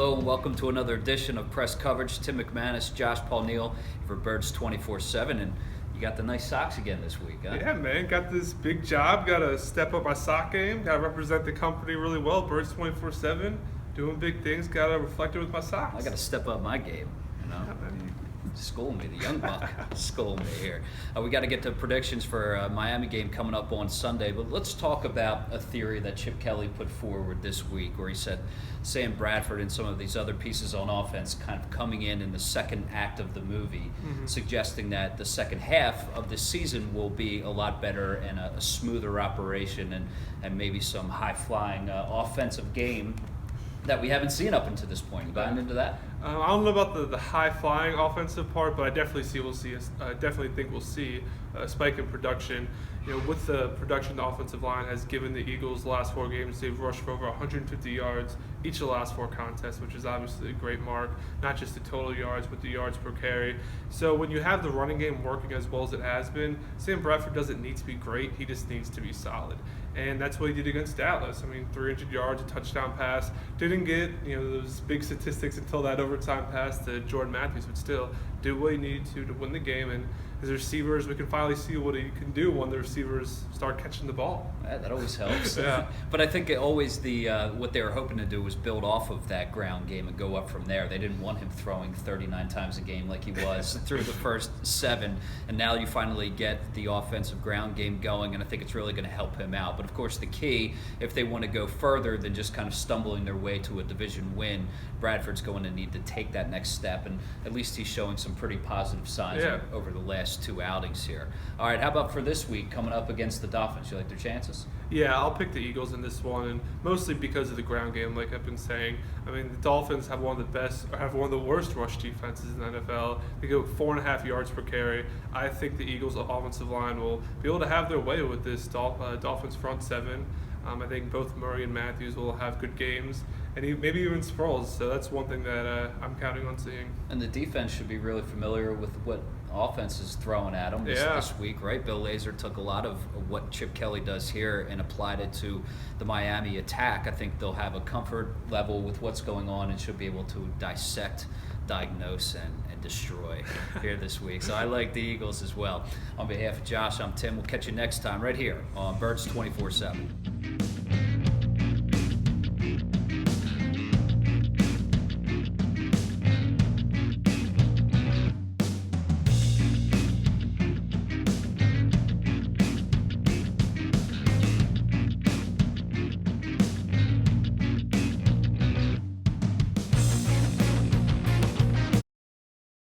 Hello and welcome to another edition of Press Coverage. Tim McManus, Josh Paul Neal for Birds 24/7, and you got the nice socks again this week, huh? Yeah, man, got this big job. Got to step up my sock game. Got to represent the company really well. Birds 24/7, doing big things. Got to reflect it with my socks. I got to step up my game, Yeah, man. School me, the young buck. School me here. We got to get to predictions for Miami game coming up on Sunday, but let's talk about a theory that Chip Kelly put forward this week, where he said Sam Bradford and some of these other pieces on offense kind of coming in the second act of the movie, suggesting that the second half of the season will be a lot better and a smoother operation and maybe some high-flying offensive game that we haven't seen up until this point. You buying into that? I don't know about the high flying offensive part, but I definitely think we'll see a spike in production. You know, with the production the offensive line has given the Eagles the last 4 games, they've rushed for over 150 yards each of the last 4 contests, which is obviously a great mark. Not just the total yards, but the yards per carry. So when you have the running game working as well as it has been, Sam Bradford doesn't need to be great. He just needs to be solid. And that's what he did against Dallas. I mean, 300 yards, a touchdown pass. Didn't get, those big statistics until that overtime pass to Jordan Matthews, but still did what he needed to win the game. And his receivers, we can finally see what he can do when the receivers start catching the ball. That always helps. Yeah. But I think what they were hoping to do was build off of that ground game and go up from there. They didn't want him throwing 39 times a game like he was through the first 7, and now you finally get the offensive ground game going, and I think it's really going to help him out. But of course, the key, if they want to go further than just kind of stumbling their way to a division win, Bradford's going to need to take that next step, and at least he's showing some pretty positive signs over the last 2 outings here. All right, how about for this week coming up against the Dolphins? You like their chances? Yeah, I'll pick the Eagles in this one, and mostly because of the ground game, like I've been saying. I mean, the Dolphins have one of the worst rush defenses in the NFL. They go 4.5 yards per carry. I think the Eagles' offensive line will be able to have their way with this Dolphins front 7. I think both Murray and Matthews will have good games, and maybe even Sproles. So that's one thing that I'm counting on seeing. And the defense should be really familiar with what offense is throwing at them this week, right? Bill Lazor took a lot of what Chip Kelly does here and applied it to the Miami attack. I think they'll have a comfort level with what's going on and should be able to dissect, diagnose, and destroy here this week. So I like the Eagles as well. On behalf of Josh, I'm Tim. We'll catch you next time right here on Birds 24/7.